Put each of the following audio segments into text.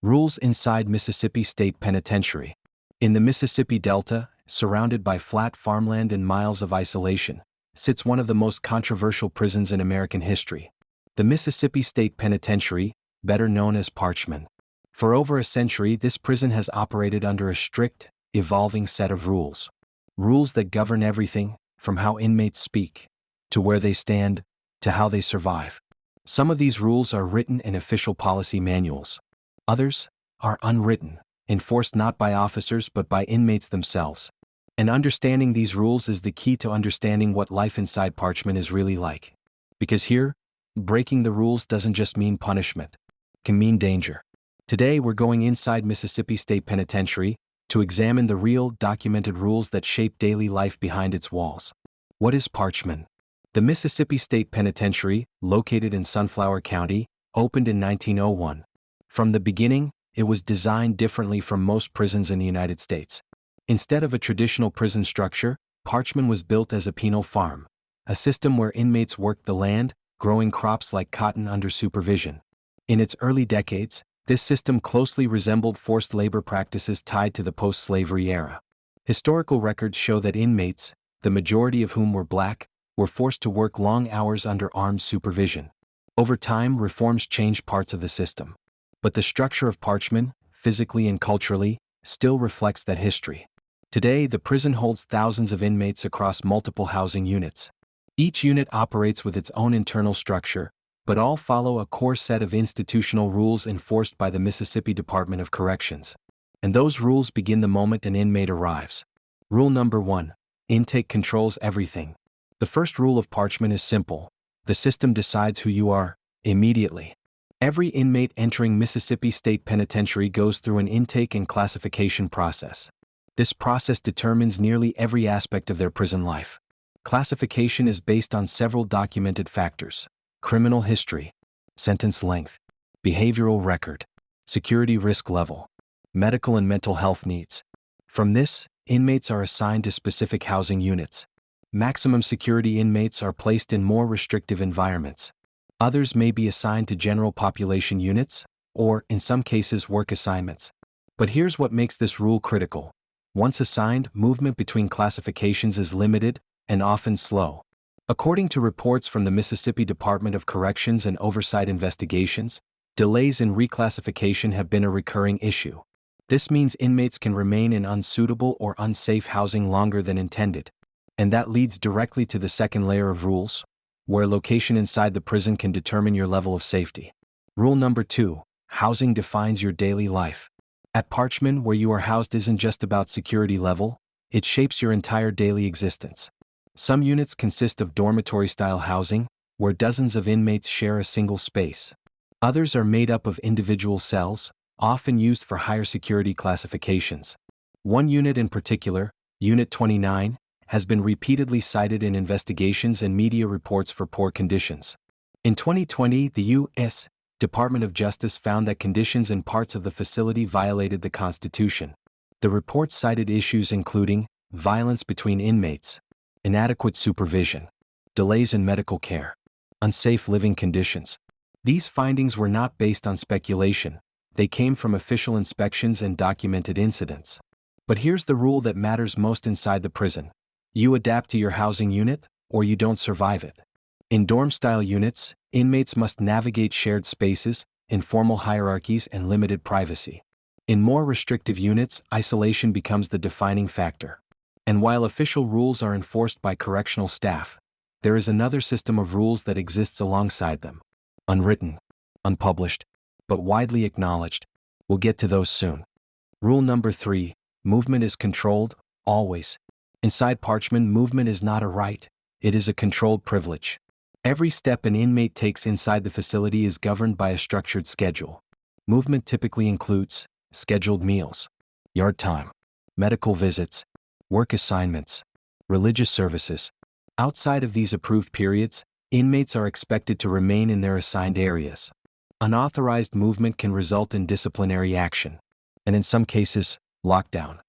Rules inside Mississippi State Penitentiary. In the Mississippi Delta, surrounded by flat farmland and miles of isolation, sits one of the most controversial prisons in American history. The Mississippi State Penitentiary, better known as Parchman. For over a century, this prison has operated under a strict, evolving set of rules. Rules that govern everything, from how inmates speak, to where they stand, to how they survive. Some of these rules are written in official policy manuals. Others are unwritten, enforced not by officers but by inmates themselves. And understanding these rules is the key to understanding what life inside Parchman is really like. Because here, breaking the rules doesn't just mean punishment. It can mean danger. Today we're going inside Mississippi State Penitentiary to examine the real, documented rules that shape daily life behind its walls. What is Parchman? The Mississippi State Penitentiary, located in Sunflower County, opened in 1901. From the beginning, it was designed differently from most prisons in the United States. Instead of a traditional prison structure, Parchman was built as a penal farm, a system where inmates worked the land, growing crops like cotton under supervision. In its early decades, this system closely resembled forced labor practices tied to the post-slavery era. Historical records show that inmates, the majority of whom were black, were forced to work long hours under armed supervision. Over time, reforms changed parts of the system. But the structure of Parchman, physically and culturally, still reflects that history. Today, the prison holds thousands of inmates across multiple housing units. Each unit operates with its own internal structure, but all follow a core set of institutional rules enforced by the Mississippi Department of Corrections. And those rules begin the moment an inmate arrives. Rule number 1. Intake controls everything. The first rule of Parchman is simple. The system decides who you are, immediately. Every inmate entering Mississippi State Penitentiary goes through an intake and classification process. This process determines nearly every aspect of their prison life. Classification is based on several documented factors: criminal history, sentence length, behavioral record, security risk level, medical and mental health needs. From this, inmates are assigned to specific housing units. Maximum security inmates are placed in more restrictive environments. Others may be assigned to general population units, or, in some cases, work assignments. But here's what makes this rule critical. Once assigned, movement between classifications is limited and often slow. According to reports from the Mississippi Department of Corrections and Oversight investigations, delays in reclassification have been a recurring issue. This means inmates can remain in unsuitable or unsafe housing longer than intended. And that leads directly to the second layer of rules, where location inside the prison can determine your level of safety. Rule number 2. Housing defines your daily life. At Parchman, where you are housed isn't just about security level, it shapes your entire daily existence. Some units consist of dormitory-style housing, where dozens of inmates share a single space. Others are made up of individual cells, often used for higher security classifications. One unit in particular, Unit 29, has been repeatedly cited in investigations and media reports for poor conditions. In 2020, the U.S. Department of Justice found that conditions in parts of the facility violated the Constitution. The report cited issues including violence between inmates, inadequate supervision, delays in medical care, unsafe living conditions. These findings were not based on speculation. They came from official inspections and documented incidents. But here's the rule that matters most inside the prison. You adapt to your housing unit, or you don't survive it. In dorm-style units, inmates must navigate shared spaces, informal hierarchies, and limited privacy. In more restrictive units, isolation becomes the defining factor. And while official rules are enforced by correctional staff, there is another system of rules that exists alongside them. Unwritten, unpublished, but widely acknowledged. We'll get to those soon. Rule number 3. Movement is controlled, always. Inside Parchman, movement is not a right, it is a controlled privilege. Every step an inmate takes inside the facility is governed by a structured schedule. Movement typically includes scheduled meals, yard time, medical visits, work assignments, religious services. Outside of these approved periods, inmates are expected to remain in their assigned areas. Unauthorized movement can result in disciplinary action, and in some cases, lockdown.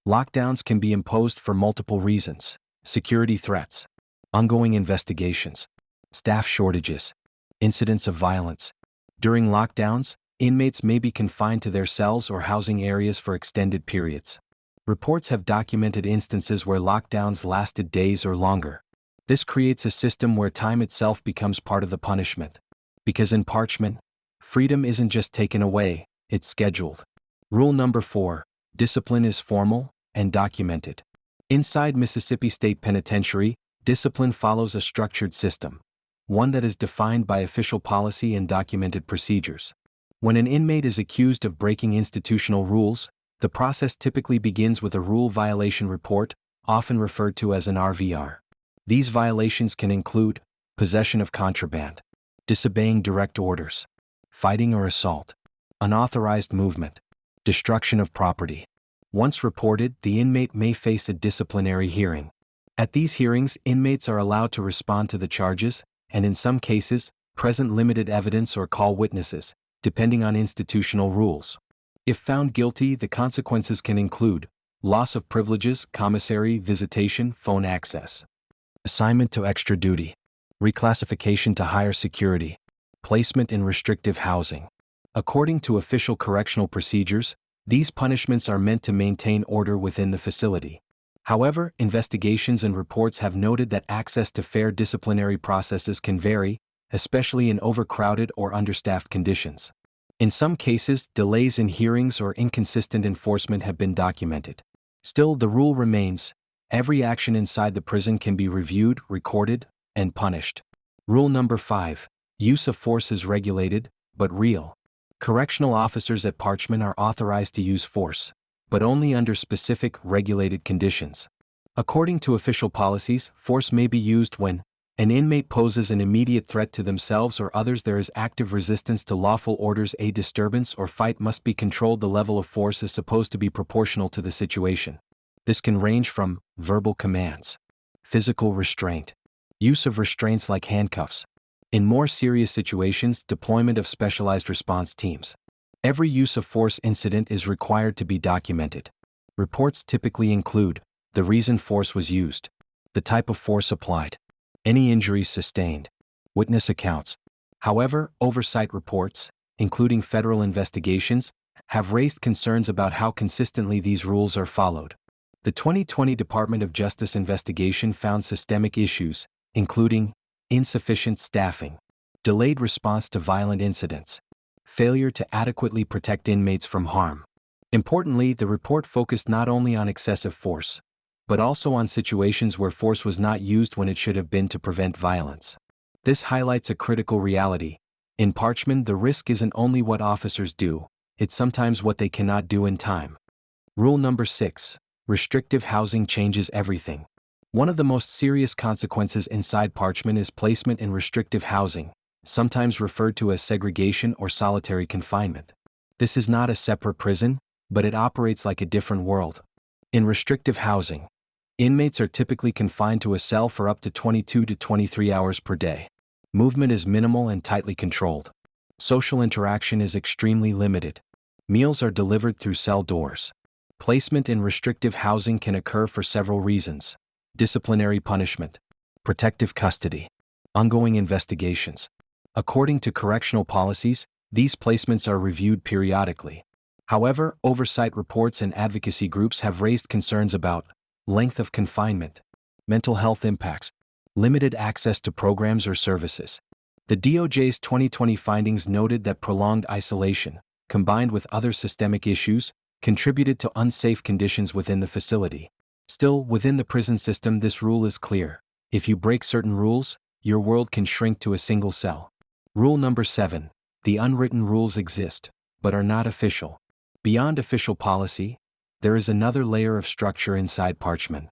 Lockdowns can be imposed for multiple reasons: security threats, ongoing investigations, staff shortages, incidents of violence. During lockdowns, inmates may be confined to their cells or housing areas for extended periods. Reports have documented instances where lockdowns lasted days or longer. This creates a system where time itself becomes part of the punishment. Because in Parchman, freedom isn't just taken away, it's scheduled. Rule number 4, discipline is formal and documented. Inside Mississippi State Penitentiary, discipline follows a structured system, one that is defined by official policy and documented procedures. When an inmate is accused of breaking institutional rules, the process typically begins with a rule violation report, often referred to as an RVR. These violations can include possession of contraband, disobeying direct orders, fighting or assault, unauthorized movement, destruction of property. Once reported, the inmate may face a disciplinary hearing. At these hearings, inmates are allowed to respond to the charges, and in some cases, present limited evidence or call witnesses, depending on institutional rules. If found guilty, the consequences can include loss of privileges, commissary visitation, phone access, assignment to extra duty, reclassification to higher security, placement in restrictive housing. According to official correctional procedures, these punishments are meant to maintain order within the facility. However, investigations and reports have noted that access to fair disciplinary processes can vary, especially in overcrowded or understaffed conditions. In some cases, delays in hearings or inconsistent enforcement have been documented. Still, the rule remains: every action inside the prison can be reviewed, recorded, and punished. Rule number 5, use of force is regulated, but real. Correctional officers at Parchman are authorized to use force, but only under specific, regulated conditions. According to official policies, force may be used when an inmate poses an immediate threat to themselves or others, there is active resistance to lawful orders, a disturbance or fight must be controlled. The level of force is supposed to be proportional to the situation. This can range from verbal commands, physical restraint, use of restraints like handcuffs. In more serious situations, deployment of specialized response teams. Every use of force incident is required to be documented. Reports typically include the reason force was used, the type of force applied, any injuries sustained, witness accounts. However, oversight reports, including federal investigations, have raised concerns about how consistently these rules are followed. The 2020 Department of Justice investigation found systemic issues, including insufficient staffing, delayed response to violent incidents, failure to adequately protect inmates from harm. Importantly, the report focused not only on excessive force, but also on situations where force was not used when it should have been to prevent violence. This highlights a critical reality. In Parchman, the risk isn't only what officers do, it's sometimes what they cannot do in time. Rule number 6, restrictive housing changes everything. One of the most serious consequences inside Parchman is placement in restrictive housing, sometimes referred to as segregation or solitary confinement. This is not a separate prison, but it operates like a different world. In restrictive housing, inmates are typically confined to a cell for up to 22 to 23 hours per day. Movement is minimal and tightly controlled. Social interaction is extremely limited. Meals are delivered through cell doors. Placement in restrictive housing can occur for several reasons: disciplinary punishment, protective custody, ongoing investigations. According to correctional policies, these placements are reviewed periodically. However, oversight reports and advocacy groups have raised concerns about length of confinement, mental health impacts, limited access to programs or services. The DOJ's 2020 findings noted that prolonged isolation, combined with other systemic issues, contributed to unsafe conditions within the facility. Still, within the prison system, this rule is clear: if you break certain rules, your world can shrink to a single cell. Rule number 7, the unwritten rules exist, but are not official. Beyond official policy, there is another layer of structure inside Parchman,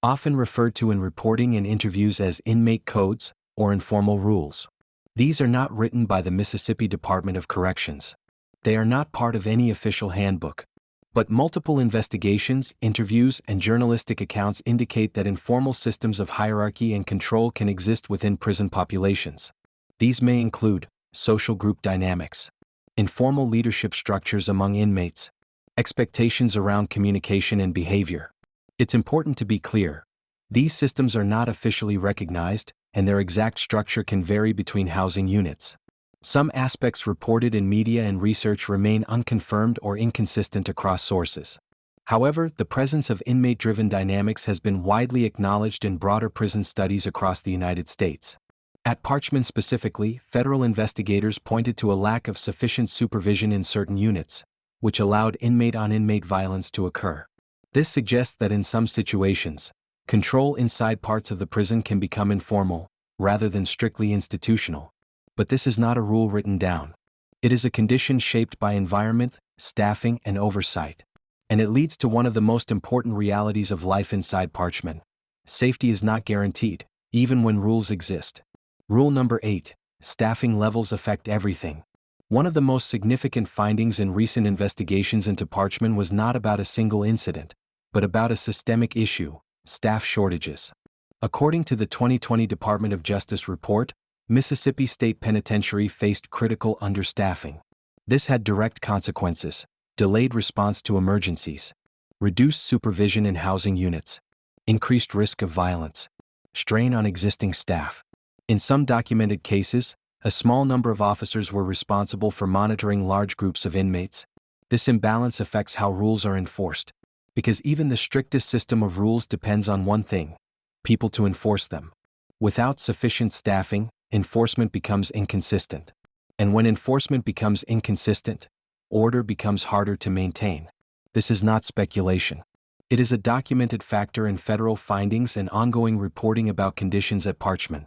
often referred to in reporting and interviews as inmate codes or informal rules. These are not written by the Mississippi Department of Corrections. They are not part of any official handbook. But multiple investigations, interviews, and journalistic accounts indicate that informal systems of hierarchy and control can exist within prison populations. These may include social group dynamics, informal leadership structures among inmates, expectations around communication and behavior. It's important to be clear: these systems are not officially recognized, and their exact structure can vary between housing units. Some aspects reported in media and research remain unconfirmed or inconsistent across sources. However, the presence of inmate-driven dynamics has been widely acknowledged in broader prison studies across the United States. At Parchman specifically, federal investigators pointed to a lack of sufficient supervision in certain units, which allowed inmate-on-inmate violence to occur. This suggests that in some situations, control inside parts of the prison can become informal, rather than strictly institutional. But this is not a rule written down. It is a condition shaped by environment, staffing, and oversight. And it leads to one of the most important realities of life inside Parchman. Safety is not guaranteed, even when rules exist. Rule number 8. Staffing levels affect everything. One of the most significant findings in recent investigations into Parchman was not about a single incident, but about a systemic issue: staff shortages. According to the 2020 Department of Justice report, Mississippi State Penitentiary faced critical understaffing. This had direct consequences: delayed response to emergencies, reduced supervision in housing units, increased risk of violence, strain on existing staff. In some documented cases, a small number of officers were responsible for monitoring large groups of inmates. This imbalance affects how rules are enforced, because even the strictest system of rules depends on one thing: people to enforce them. Without sufficient staffing, enforcement becomes inconsistent. And when enforcement becomes inconsistent, order becomes harder to maintain. This is not speculation. It is a documented factor in federal findings and ongoing reporting about conditions at Parchman.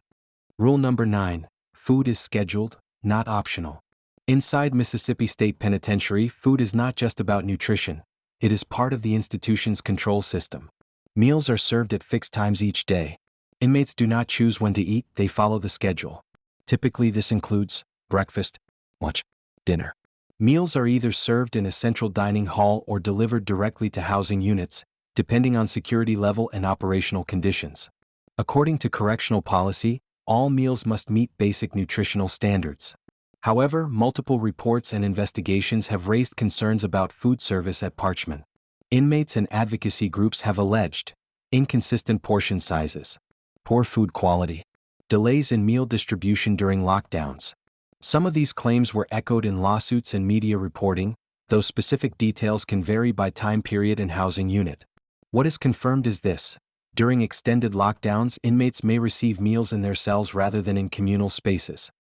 Rule number 9. Food is scheduled, not optional. Inside Mississippi State Penitentiary, food is not just about nutrition. It is part of the institution's control system. Meals are served at fixed times each day. Inmates do not choose when to eat, they follow the schedule. Typically this includes breakfast, lunch, dinner. Meals are either served in a central dining hall or delivered directly to housing units, depending on security level and operational conditions. According to correctional policy, all meals must meet basic nutritional standards. However, multiple reports and investigations have raised concerns about food service at Parchman. Inmates and advocacy groups have alleged inconsistent portion sizes, poor food quality, delays in meal distribution during lockdowns. Some of these claims were echoed in lawsuits and media reporting, though specific details can vary by time period and housing unit. What is confirmed is this: during extended lockdowns, inmates may receive meals in their cells rather than in communal spaces.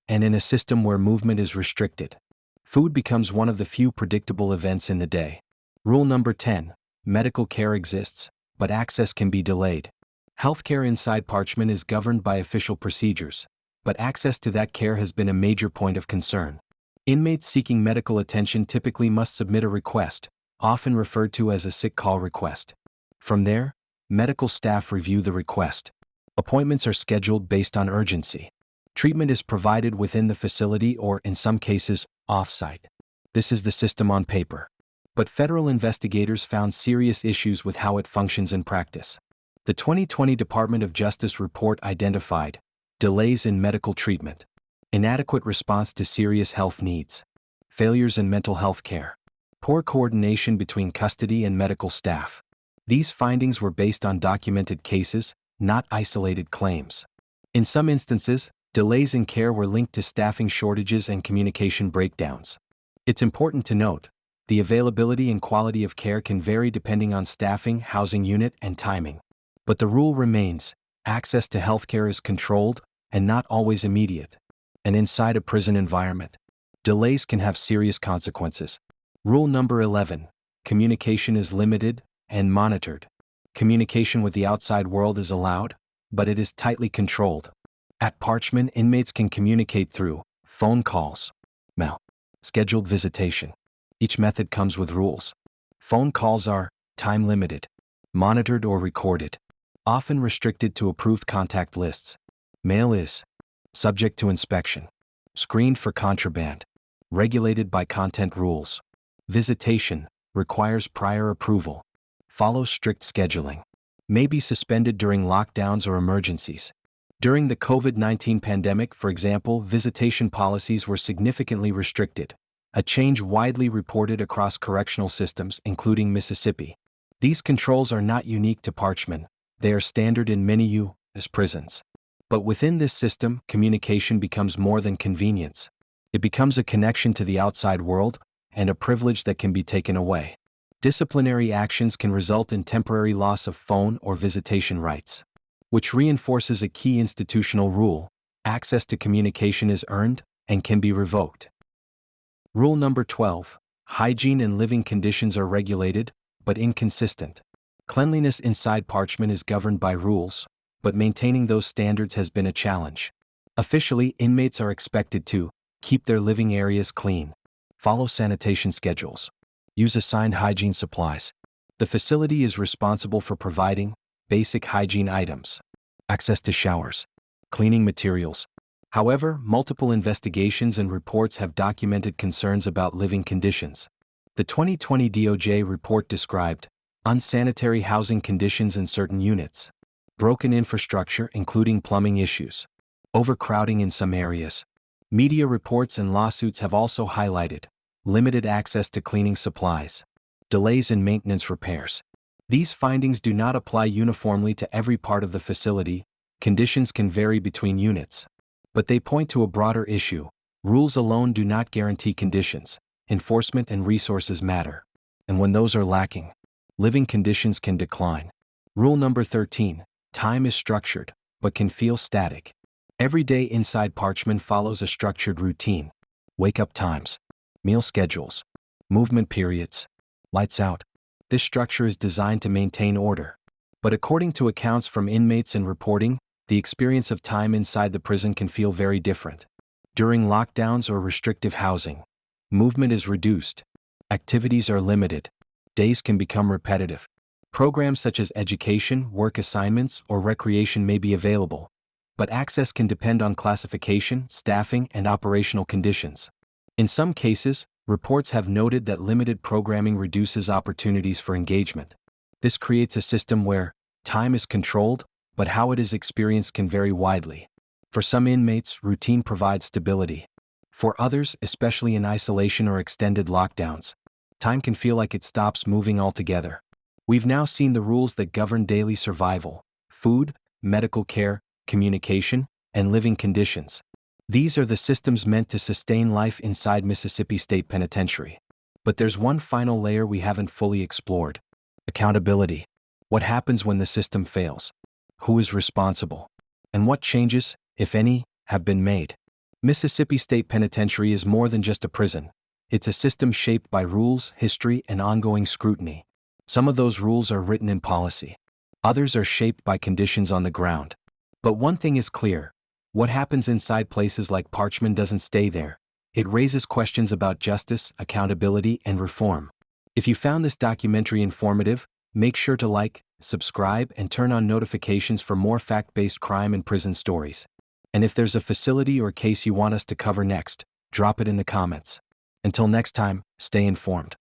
And in a system where movement is restricted, food becomes one of the few predictable events in the day. Rule number 10. Medical care exists, but access can be delayed. Healthcare inside Parchman is governed by official procedures, but access to that care has been a major point of concern. Inmates seeking medical attention typically must submit a request, often referred to as a sick call request. From there, medical staff review the request. Appointments are scheduled based on urgency. Treatment is provided within the facility or, in some cases, off-site. This is the system on paper. But federal investigators found serious issues with how it functions in practice. The 2020 Department of Justice report identified delays in medical treatment, inadequate response to serious health needs, failures in mental health care, poor coordination between custody and medical staff. These findings were based on documented cases, not isolated claims. In some instances, delays in care were linked to staffing shortages and communication breakdowns. It's important to note, the availability and quality of care can vary depending on staffing, housing unit, and timing. But the rule remains: access to healthcare is controlled and not always immediate. And inside a prison environment, delays can have serious consequences. Rule number 11. Communication is limited and monitored. Communication with the outside world is allowed, but it is tightly controlled. At Parchman, inmates can communicate through phone calls, mail, scheduled visitation. Each method comes with rules. Phone calls are time-limited, monitored or recorded, often restricted to approved contact lists. Mail is subject to inspection, screened for contraband, regulated by content rules. Visitation requires prior approval, follows strict scheduling, may be suspended during lockdowns or emergencies. During the COVID-19 pandemic, for example, visitation policies were significantly restricted, a change widely reported across correctional systems, including Mississippi. These controls are not unique to Parchman, they are standard in many U.S. prisons. But within this system, communication becomes more than convenience. It becomes a connection to the outside world and a privilege that can be taken away. Disciplinary actions can result in temporary loss of phone or visitation rights, which reinforces a key institutional rule: access to communication is earned and can be revoked. Rule number 12. Hygiene and living conditions are regulated, but inconsistent. Cleanliness inside Parchman is governed by rules, but maintaining those standards has been a challenge. Officially, inmates are expected to keep their living areas clean, follow sanitation schedules, use assigned hygiene supplies. The facility is responsible for providing basic hygiene items, access to showers, cleaning materials. However, multiple investigations and reports have documented concerns about living conditions. The 2020 DOJ report described unsanitary housing conditions in certain units, broken infrastructure including plumbing issues, overcrowding in some areas. Media reports and lawsuits have also highlighted limited access to cleaning supplies, delays in maintenance repairs. These findings do not apply uniformly to every part of the facility. Conditions can vary between units, but they point to a broader issue. Rules alone do not guarantee conditions. Enforcement and resources matter. And when those are lacking, living conditions can decline. Rule number 13. Time is structured, but can feel static. Every day inside Parchman follows a structured routine. Wake-up times, meal schedules, movement periods, lights out. This structure is designed to maintain order. But according to accounts from inmates and reporting, the experience of time inside the prison can feel very different. During lockdowns or restrictive housing, movement is reduced. Activities are limited. Days can become repetitive. Programs such as education, work assignments, or recreation may be available, but access can depend on classification, staffing, and operational conditions. In some cases, reports have noted that limited programming reduces opportunities for engagement. This creates a system where time is controlled, but how it is experienced can vary widely. For some inmates, routine provides stability. For others, especially in isolation or extended lockdowns, time can feel like it stops moving altogether. We've now seen the rules that govern daily survival: food, medical care, communication, and living conditions. These are the systems meant to sustain life inside Mississippi State Penitentiary. But there's one final layer we haven't fully explored: accountability. What happens when the system fails? Who is responsible? And what changes, if any, have been made? Mississippi State Penitentiary is more than just a prison. It's a system shaped by rules, history, and ongoing scrutiny. Some of those rules are written in policy. Others are shaped by conditions on the ground. But one thing is clear: what happens inside places like Parchman doesn't stay there. It raises questions about justice, accountability, and reform. If you found this documentary informative, make sure to like, subscribe, and turn on notifications for more fact-based crime and prison stories. And if there's a facility or case you want us to cover next, drop it in the comments. Until next time, stay informed.